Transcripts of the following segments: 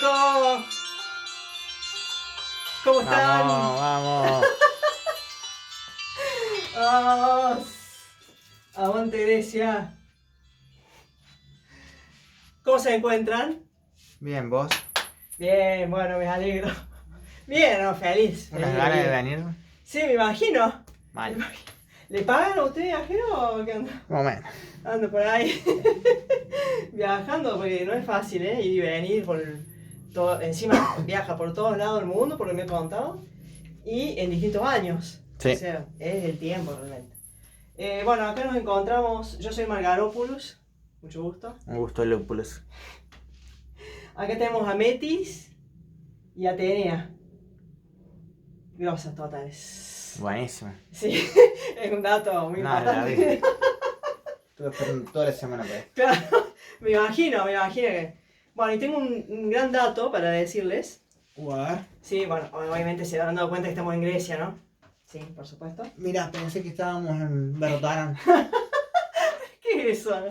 chicos! ¿Cómo están? Vamos. ¡Vamos! ¡Aguante Grecia! ¿Cómo se encuentran? Bien, ¿vos? Bien, bueno, me alegro. Bien, no, feliz. ¿Unas ganas de venir? Sí, me imagino. Mal. ¿Le pagan a ustedes viajero o qué onda? Momento. Ando por ahí viajando porque no es fácil, ¿eh? Ir y venir por todo. Encima viaja por todos lados del mundo, por lo que me he contado, y en distintos años. Sí. O sea, es el tiempo realmente. Bueno, acá nos encontramos. Yo soy Margaropoulos, mucho gusto. Un gusto, Lúpulos. Acá tenemos a Metis y a Atenea. Grosas totales. Buenísimo. Sí, es un dato muy No, la vi. importante. Estuve esperando toda la semana para esto. Claro, me imagino que... Bueno, y tengo un gran dato para decirles. Sí, bueno, obviamente se habrán dado cuenta que estamos en Grecia, ¿no? Sí, por supuesto. Mira, pensé que estábamos en Berrotarán. ¿Qué es eso?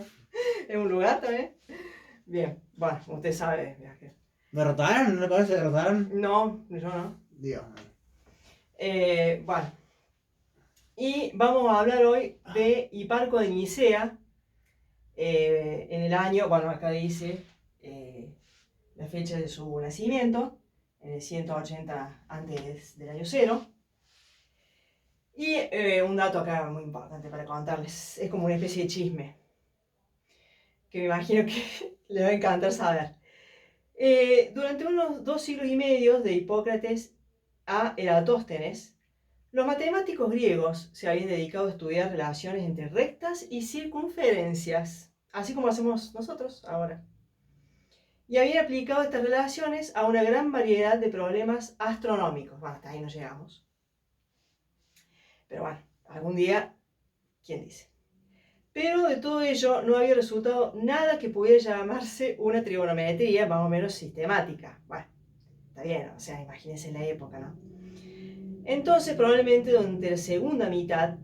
¿Es un lugar también? Bien, bueno, usted sabe viaje. ¿Berrotarán? ¿No le conoces Berrotarán? No, yo no. Dios. Bueno. Y vamos a hablar hoy de Hiparco de Nicea. En el año, bueno, acá dice la fecha de su nacimiento, en el 180 antes del año 0. Y un dato acá muy importante para contarles, es como una especie de chisme, que me imagino que les va a encantar saber. Durante unos 2 siglos y medio, de Hipócrates a Eratóstenes, los matemáticos griegos se habían dedicado a estudiar relaciones entre rectas y circunferencias, así como hacemos nosotros ahora. Y habían aplicado estas relaciones a una gran variedad de problemas astronómicos. Bueno, hasta ahí no llegamos. Pero bueno, algún día, ¿quién dice? Pero de todo ello no había resultado nada que pudiera llamarse una trigonometría más o menos sistemática. Bueno, está bien, o sea, imagínense la época, ¿no? Entonces, probablemente durante la segunda mitad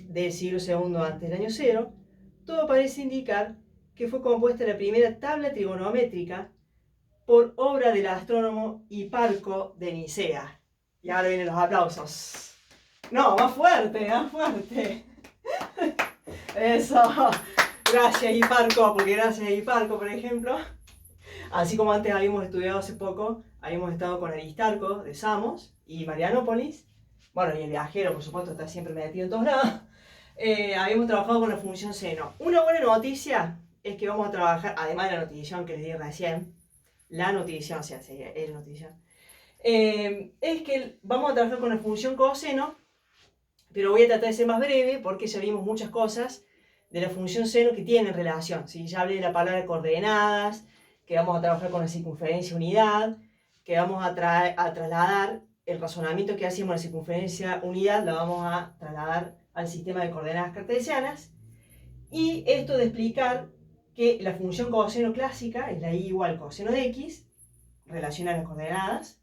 del siglo II antes del año 0, todo parece indicar que fue compuesta la primera tabla trigonométrica por obra del astrónomo Hiparco de Nicea. Y ahora vienen los aplausos. No, más fuerte, más fuerte. Eso. Gracias Hiparco, porque gracias a Hiparco, por ejemplo, así como antes habíamos estudiado hace poco, habíamos estado con Aristarco de Samos y Marianópolis, bueno, y el viajero, por supuesto, está siempre metido en todos lados. Habíamos trabajado con la función seno. Una buena noticia es que vamos a trabajar, además de la notición que les di recién, la notición, o sea, sería el notición, es que vamos a trabajar con la función coseno, pero voy a tratar de ser más breve porque ya vimos muchas cosas de la función seno que tienen relación. ¿Sí? Ya hablé de la palabra coordenadas, que vamos a trabajar con la circunferencia unidad, que vamos a trasladar el razonamiento que hacemos en la circunferencia unidad, lo vamos a trasladar al sistema de coordenadas cartesianas. Y esto de explicar que la función coseno clásica es la y igual coseno de x, relaciona las coordenadas,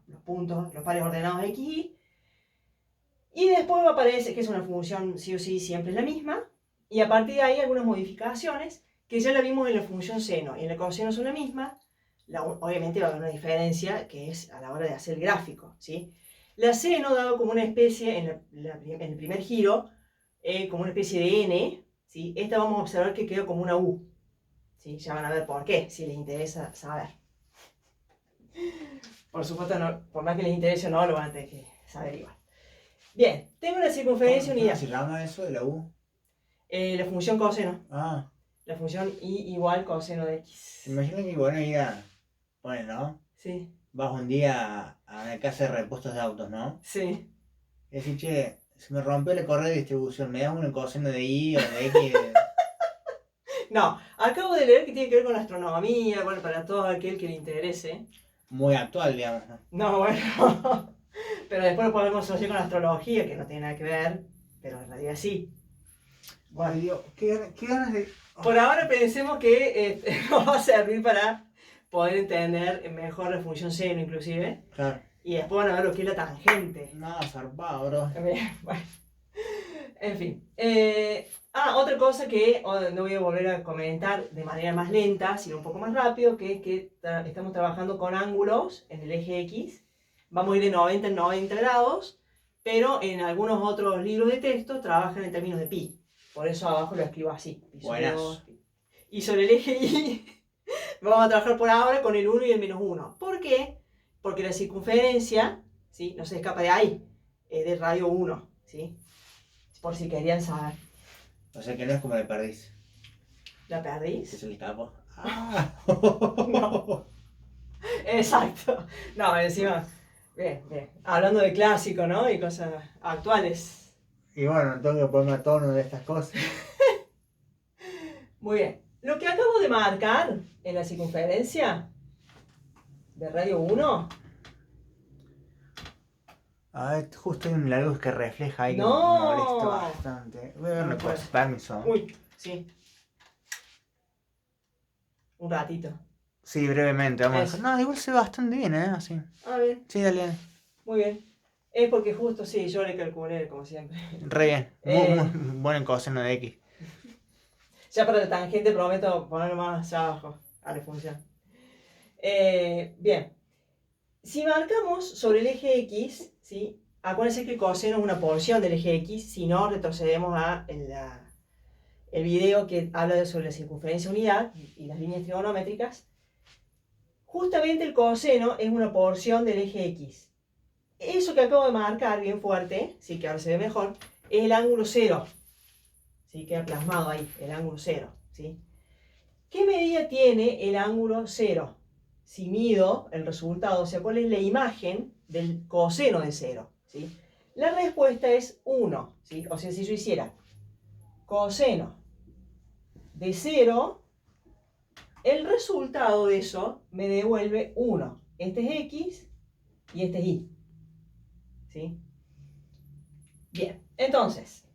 los puntos, los pares ordenados x, y. Y después aparece que es una función sí o sí siempre es la misma, y a partir de ahí algunas modificaciones que ya la vimos en la función seno y en la coseno son la misma. Obviamente va a haber una diferencia que es a la hora de hacer el gráfico, ¿sí? La seno dado como una especie en el primer giro, como una especie de n, ¿sí? Esta vamos a observar que queda como una u, ¿sí? Ya van a ver por qué, si les interesa saber. Por supuesto, no, por más que les interese o no, lo van a tener que saber igual. Bien, tengo una circunferencia unidad. ¿Cómo se llama eso de la U? La función coseno. Ah. La función y igual coseno de x. Imagina que bueno ir bueno, ¿no? Sí. Vas un día a una casa de repuestos de autos, ¿no? Sí. Y decís, che, se me rompió la correa de distribución, ¿me das un coseno de Y o de X? No, acabo de leer que tiene que ver con la astronomía, bueno, para todo aquel que le interese. Muy actual, digamos, ¿no? No, bueno. Pero después lo podemos asociar con la astrología, que no tiene nada que ver, pero en realidad sí. Bueno, Dios, qué ganas de... Por ahora pensemos que nos va a servir para poder entender mejor la función seno, inclusive. Claro. Y después van a ver lo que es la tangente. No, zarpado, bro. Bueno. En fin. Otra cosa que no voy a volver a comentar de manera más lenta, sino un poco más rápido, que es que estamos trabajando con ángulos en el eje X. Vamos a ir de 90 en 90 grados, pero en algunos otros libros de texto trabajan en términos de pi. Por eso abajo lo escribo así. Pi sobre Buenas. 2, pi. Y sobre el eje Y vamos a trabajar por ahora con el 1 y el menos 1. ¿Por qué? Porque la circunferencia, ¿sí?, no se escapa de ahí, es de radio 1, ¿sí? Por si querían saber. O sea que no es como la perdiz. ¿La Que perdís? se le escapó. ¡Ah! No. Exacto. No, encima, bien, bien. Hablando de clásico, ¿no? Y cosas actuales. Y bueno, tengo que ponerme a tono de estas cosas. Muy bien. Lo que acabo de marcar en la circunferencia de radio 1. A ver, justo hay una luz que refleja ahí que No. me molesta bastante. Voy a ver No una puede. cosa, permiso. Uy, sí. Un ratito. Sí, brevemente, vamos a Eso. dejar. No, igual se ve bastante bien, Así. Bien. Sí, dale. Muy bien. Es porque justo, sí, yo le calculé, como siempre. Re bien. Muy bueno en coseno de X. Ya para la tangente prometo poner más abajo a la función. Bien. Si marcamos sobre el eje X, ¿sí? Acuérdense que el coseno es una porción del eje X, si no retrocedemos a el video que habla sobre la circunferencia unidad y las líneas trigonométricas. Justamente el coseno es una porción del eje X. Eso que acabo de marcar bien fuerte, sí, que ahora se ve mejor, es el ángulo cero. ¿Sí? Queda plasmado ahí, el ángulo cero. ¿Sí? ¿Qué medida tiene el ángulo cero? Si mido el resultado, o sea, ¿cuál es la imagen del coseno de cero? ¿Sí? La respuesta es 1. ¿Sí? O sea, si yo hiciera coseno de 0, el resultado de eso me devuelve 1. Este es X y este es Y. ¿Sí? Bien, entonces,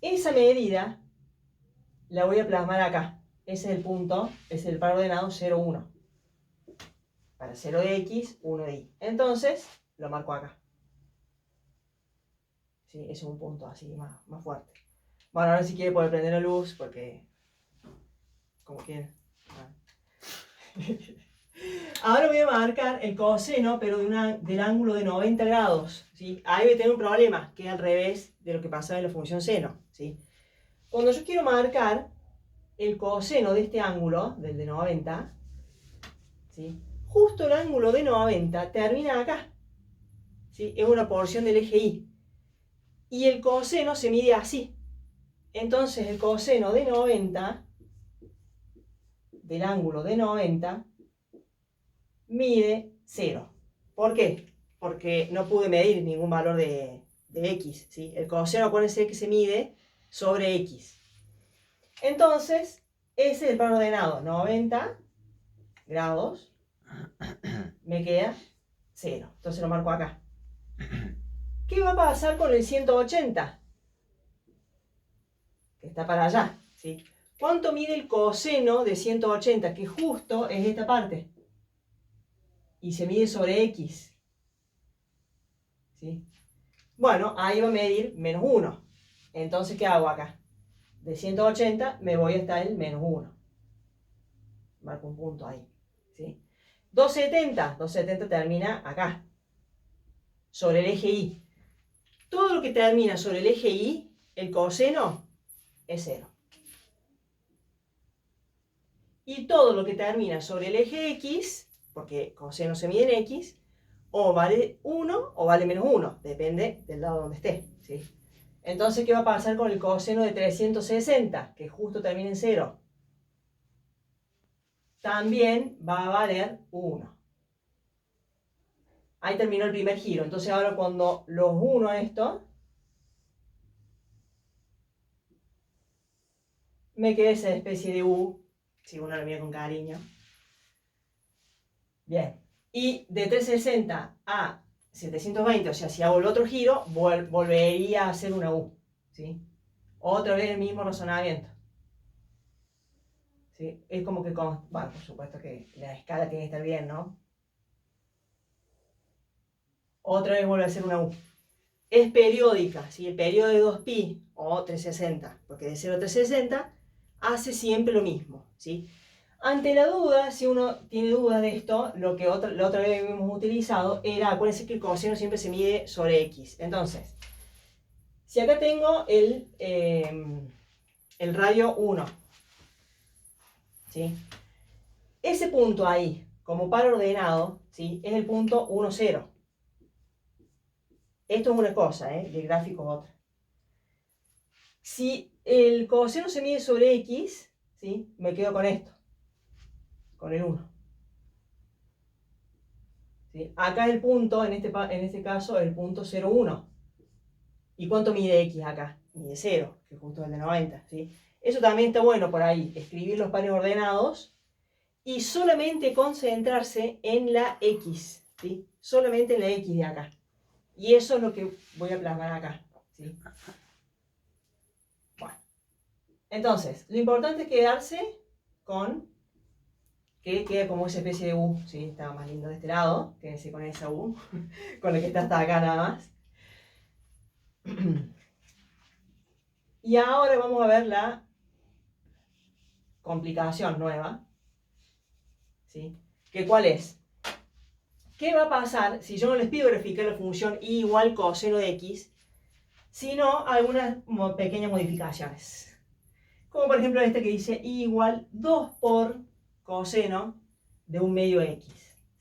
esa medida la voy a plasmar acá. Ese es el punto, ese es el par ordenado 0, 1. Para 0 de X, 1 de Y. Entonces, lo marco acá. ¿Sí? Ese es un punto así más fuerte. Bueno, ahora si quiere poder prender la luz, porque... como quiera. Ahora voy a marcar el coseno, pero del ángulo de 90 grados. ¿Sí? Ahí voy a tener un problema, que es al revés de lo que pasa en la función seno. ¿Sí? Cuando yo quiero marcar el coseno de este ángulo, del de 90, ¿sí?, justo el ángulo de 90 termina acá. ¿Sí? Es una porción del eje Y. Y el coseno se mide así. Entonces el coseno de 90, del ángulo de 90, mide 0. ¿Por qué? Porque no pude medir ningún valor de X. ¿Sí? El coseno, acuérdense que se mide sobre X. Entonces, ese es el plano ordenado, 90 grados, me queda 0. Entonces lo marco acá. ¿Qué va a pasar con el 180? Que está para allá. ¿Sí? ¿Cuánto mide el coseno de 180? Que justo es esta parte. Y se mide sobre X. ¿Sí? Bueno, ahí va a medir menos 1. Entonces, ¿qué hago acá? De 180 me voy hasta el menos 1. Marco un punto ahí. ¿Sí? 270 termina acá. Sobre el eje Y. Todo lo que termina sobre el eje Y, el coseno es 0. Y todo lo que termina sobre el eje X, porque coseno se mide en X, o vale 1 o vale menos 1, depende del lado donde esté. ¿Sí? Entonces, ¿qué va a pasar con el coseno de 360, que justo termina en 0? También va a valer 1. Ahí terminó el primer giro. Entonces ahora cuando los uno a esto, me queda esa especie de U, si uno lo mira con cariño. Bien. Y de 360 a 720, o sea, si hago el otro giro, volvería a hacer una U. ¿Sí? Otra vez el mismo razonamiento. ¿Sí? Es como que, bueno, por supuesto que la escala tiene que estar bien, ¿no? Otra vez vuelve a hacer una U. es periódica, ¿sí? El periodo de 2pi o 360, porque de 0 a 360 hace siempre lo mismo, ¿sí? Ante la duda, si uno tiene duda de esto, lo que la otra vez hemos utilizado era, acuérdense que el coseno siempre se mide sobre x. Entonces, si acá tengo el radio 1, ¿sí? Ese punto ahí, como par ordenado, ¿sí? Es el punto 1, 0. Esto es una cosa, y el gráfico es otra. Si el coseno se mide sobre x, ¿sí? Me quedo con esto, con el 1. ¿Sí? Acá el punto, en este caso, el punto 0, 1. ¿Y cuánto mide x acá? Mide 0, que es justo el de 90. ¿Sí? Eso también está bueno por ahí, escribir los pares ordenados y solamente concentrarse en la x, ¿sí? Solamente en la x de acá. Y eso es lo que voy a plasmar acá, ¿sí? Bueno, entonces, lo importante es quedarse con que queda como esa especie de U, ¿sí? Estaba más lindo de este lado, quédense con esa U, con la que está hasta acá nada más. Y ahora vamos a ver la complicación nueva, ¿sí? ¿Que cuál es? ¿Qué va a pasar si yo no les pido graficar la función y igual coseno de x, sino algunas pequeñas modificaciones? Como por ejemplo esta que dice y igual 2 por coseno de un medio x,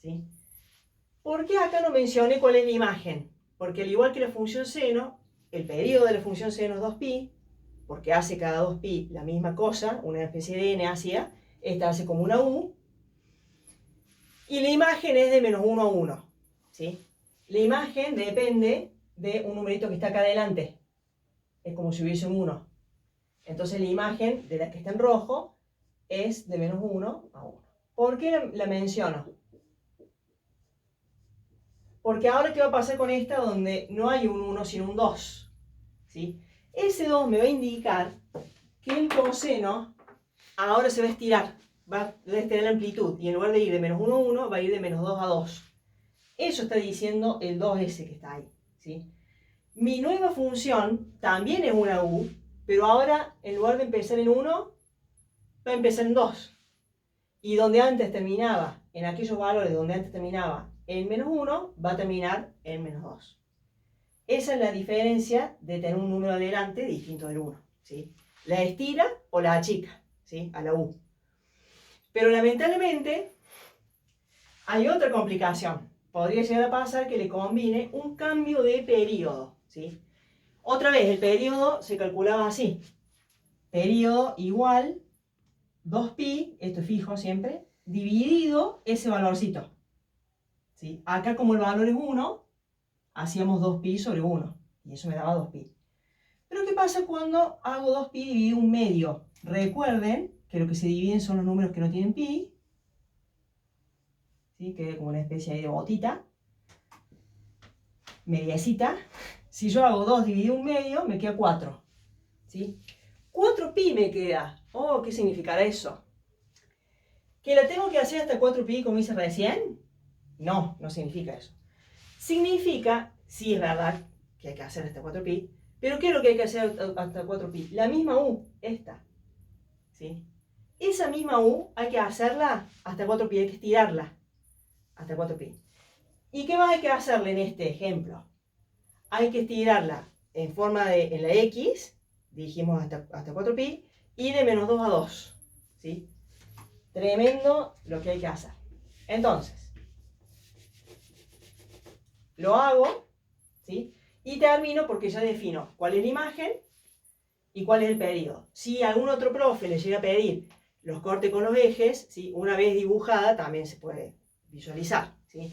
¿sí? ¿Por qué acá no mencioné cuál es la imagen? Porque al igual que la función seno, el periodo de la función seno es 2pi, porque hace cada 2pi la misma cosa, una especie de n hacia, esta hace como una u, y la imagen es de menos 1 a 1, ¿sí? La imagen depende de un numerito que está acá adelante, es como si hubiese un 1. Entonces la imagen de la que está en rojo es de menos 1 a 1. ¿Por qué la menciono? Porque ahora, ¿qué va a pasar con esta donde no hay un 1 sino un 2? ¿Sí? Ese 2 me va a indicar que el coseno ahora se va a estirar, va a estirar la amplitud, y en lugar de ir de menos 1 a 1, va a ir de menos 2 a 2. Eso está diciendo el 2s que está ahí, ¿sí? Mi nueva función también es una u, pero ahora en lugar de empezar en 1, va a empezar en 2. Y donde antes terminaba, en aquellos valores donde antes terminaba en menos 1, va a terminar en menos 2. Esa es la diferencia de tener un número adelante distinto del 1, ¿sí? La estira o la achica, ¿sí? A la u. Pero lamentablemente hay otra complicación. Podría llegar a pasar que le combine un cambio de periodo, ¿sí? Otra vez, el periodo se calculaba así. Periodo igual 2pi, esto es fijo siempre, dividido ese valorcito, ¿sí? Acá como el valor es 1, hacíamos 2pi sobre 1, y eso me daba 2pi. Pero ¿qué pasa cuando hago 2pi dividido un medio? Recuerden que lo que se dividen son los números que no tienen pi, ¿sí? Que es como una especie de botita, mediecita. Si yo hago 2 dividido un medio, me queda 4, ¿sí? 4pi me queda. Oh, ¿qué significará eso? ¿Que la tengo que hacer hasta 4pi como hice recién? No, no significa eso. Significa, sí es verdad que hay que hacer hasta 4pi, pero ¿qué es lo que hay que hacer hasta 4pi? La misma u, esta, ¿sí? Esa misma u hay que hacerla hasta 4pi, hay que estirarla hasta 4pi. ¿Y qué más hay que hacerle en este ejemplo? Hay que estirarla en forma de, en la x, dijimos hasta 4pi, y de menos 2 a 2, ¿sí? Tremendo lo que hay que hacer. Entonces, lo hago, ¿sí? Y termino porque ya defino cuál es la imagen y cuál es el periodo. Si algún otro profe le llega a pedir los cortes con los ejes, ¿sí? Una vez dibujada también se puede visualizar, ¿sí?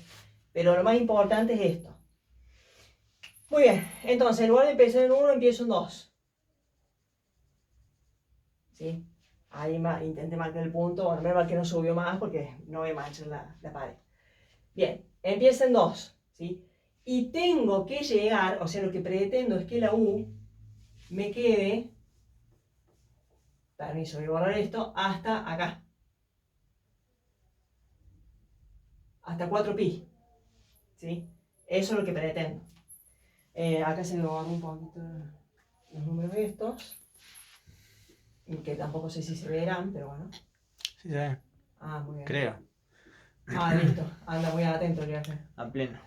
Pero lo más importante es esto. Muy bien, entonces en lugar de empezar en 1, empiezo en 2. ¿Sí? Ahí intenté marcar el punto, bueno, menos mal que no subió más porque no voy a manchar la pared. Bien, empieza en 2, ¿sí? Y tengo que llegar, o sea, lo que pretendo es que la u me quede, permiso, voy a borrar esto, hasta acá. Hasta 4pi, ¿sí? Eso es lo que pretendo. Acá se me borró un poquito los números estos, que tampoco sé si se verán, pero bueno. Sí, se ve. Ah, muy bien. Creo. Ah, listo. Anda muy atento el viaje. A pleno.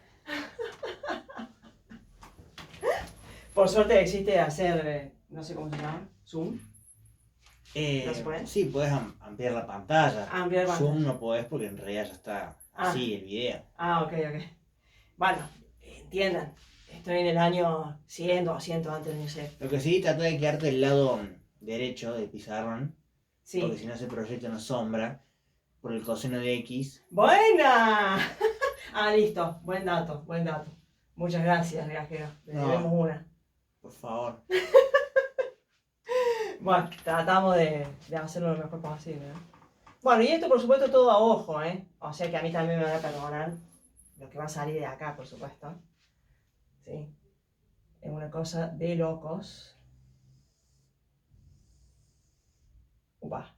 Por suerte existe hacer, no sé cómo se llama, Zoom. ¿No se puede? Sí, puedes ampliar la pantalla. Ampliar Zoom pantalla. no podés porque en realidad ya está así el video. Ah, ok, ok. Bueno, entiendan, estoy en el año 100, 200 antes de nacer. Lo que sí, trata de quedarte del lado derecho del pizarrón, porque Sí. si no se proyecta una sombra por el coseno de X. ¡Buena! Ah, listo. Buen dato, buen dato. Muchas gracias, viajero. Le No. debemos una. Por favor. Bueno, tratamos de hacerlo lo mejor posible, ¿no? Bueno, y esto por supuesto todo a ojo, ¿eh? O sea que a mí también me van a perdonar lo que va a salir de acá, por supuesto. ¿Sí? Es una cosa de locos. Upa.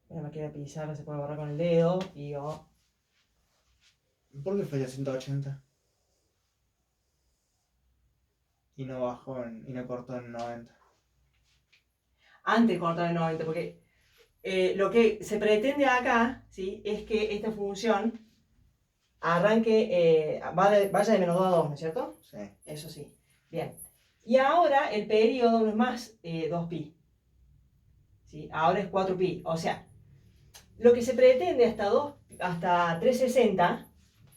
No me quiere pisar, se puede borrar con el dedo y yo... ¿Por qué fue a 180? Y no y no cortó en 90. Antes cortar el 90, porque lo que se pretende acá, ¿sí? Es que esta función arranque, vaya de menos 2 a 2, ¿no es cierto? Sí. Eso sí. Bien. Y ahora el periodo no es más 2pi. ¿Sí? Ahora es 4pi. O sea, lo que se pretende hasta 360,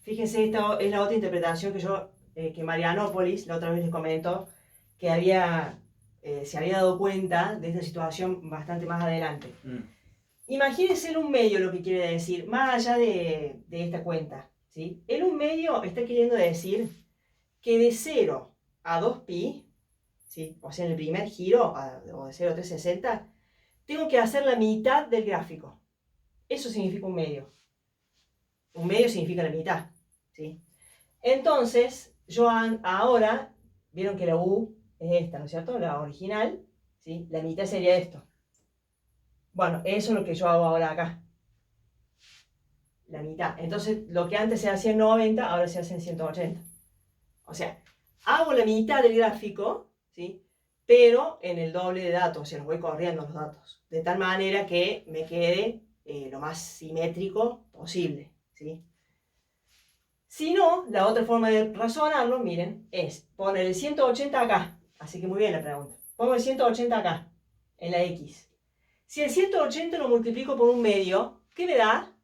fíjense, esta es la otra interpretación que Marianópolis, la otra vez les comentó, que se había dado cuenta de esta situación bastante más adelante. Imagínense en un medio lo que quiere decir, más allá de esta cuenta. ¿Sí? En un medio está queriendo decir que de 0 a 2pi, ¿sí? O sea, en el primer giro, o de 0 a 360, tengo que hacer la mitad del gráfico. Eso significa un medio. Un medio significa la mitad. ¿Sí? Entonces, yo ahora, vieron que la U es esta, ¿no es cierto? La original, ¿sí? La mitad sería esto. Bueno, eso es lo que yo hago ahora acá. La mitad. Entonces, lo que antes se hacía en 90, ahora se hace en 180. O sea, hago la mitad del gráfico, ¿sí? Pero en el doble de datos, o sea, los voy corriendo los datos. De tal manera que me quede lo más simétrico posible, ¿sí? Si no, la otra forma de razonarlo, miren, es poner el 180 acá. Así que muy bien la pregunta. Pongo el 180 acá, en la X. Si el 180 lo multiplico por un medio, ¿qué me da?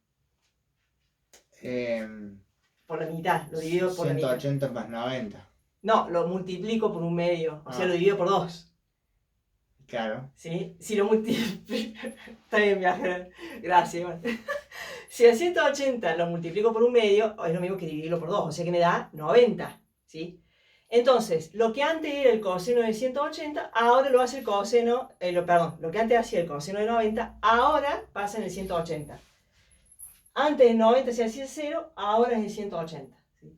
Por la mitad, lo divido por la mitad. 180 más 90. No, lo multiplico por un medio, o sea, lo divido por 2. Claro. ¿Sí? Si lo multiplico... Está bien, viajero. Gracias, Iván. Si el 180 lo multiplico por un medio, es lo mismo que dividirlo por 2, o sea que me da 90. ¿Sí? Entonces, lo que antes era el coseno de 180, ahora lo hace el coseno... perdón, lo que antes hacía el coseno de 90, ahora pasa en el 180. Antes el 90 se hacía 0, ahora es el 180. ¿Sí?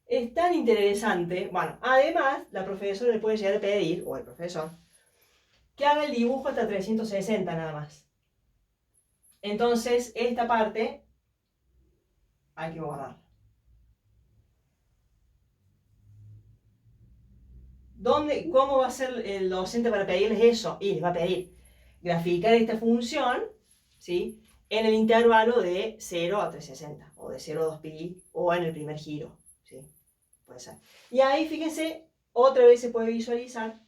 Es tan interesante. Bueno, además, la profesora le puede llegar a pedir, o el profesor, que haga el dibujo hasta 360 nada más. Entonces, esta parte hay que borrarla. ¿Cómo va a ser el docente para pedirles eso? Y les va a pedir graficar esta función, ¿sí? En el intervalo de 0 a 360, o de 0 a 2pi, o en el primer giro, ¿sí? Puede ser. Y ahí, fíjense, otra vez se puede visualizar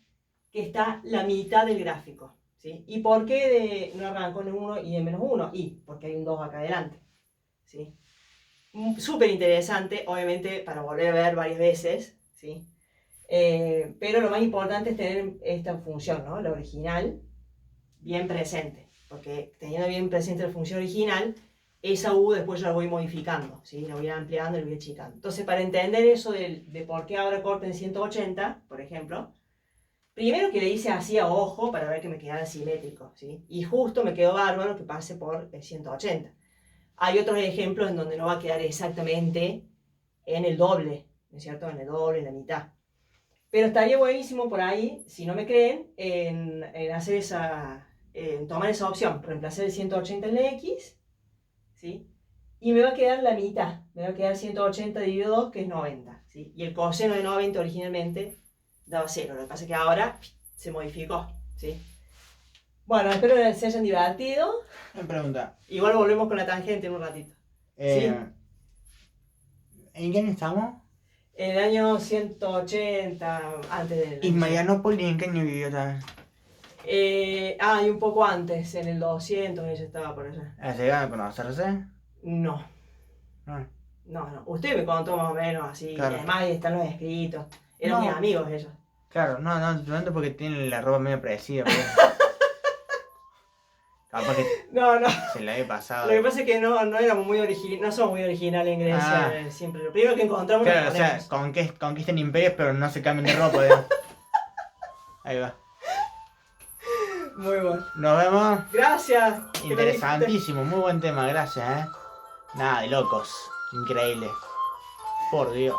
que está la mitad del gráfico, ¿sí? ¿Y por qué no arrancó en 1 y en menos 1? Y porque hay un 2 acá adelante, ¿sí? Súper interesante, obviamente, para volver a ver varias veces, ¿sí? Pero lo más importante es tener esta función, ¿no? La original, bien presente, porque teniendo bien presente la función original, esa U después yo la voy modificando, ¿sí? La voy ampliando y la voy achicando. Entonces, para entender eso de por qué ahora corta en 180, por ejemplo, primero que le hice así a ojo para ver que me quedara simétrico, ¿sí? Y justo me quedó bárbaro que pase por el 180. Hay otros ejemplos en donde no va a quedar exactamente en el doble, ¿no es cierto? En el doble, en la mitad. Pero estaría buenísimo por ahí, si no me creen, en hacer en tomar esa opción, reemplazar el 180 en la X, ¿sí? Y me va a quedar la mitad. Me va a quedar 180 dividido 2, que es 90. ¿Sí? Y el coseno de 90 originalmente daba 0. Lo que pasa es que ahora se modificó. ¿Sí? Bueno, espero que se hayan divertido. Una pregunta. Igual volvemos con la tangente en un ratito. ¿En qué año estamos? En el año 180, antes ¿Y del... Marianópolis en qué año vivió también? Y un poco antes, en el 200 ella estaba por allá. ¿Llegaron a conocerse? No, No. no. Usted me contó más o menos así. Claro. Y además ahí están los escritos. Eran No. mis amigos ellos. Claro, no, te pregunto porque tienen la ropa medio parecida. Capaz que No. se la había pasado. Lo que pasa es que no éramos muy originales, no somos muy originales en Grecia. Ah. Siempre lo primero que encontramos Claro, lo o sea, ponemos. conquisten imperios pero no se cambien de ropa, digamos. Ahí va. Muy bueno. Nos vemos. Gracias. que lo Interesantísimo, muy buen tema, gracias, Nada de locos. Increíble. Por Dios.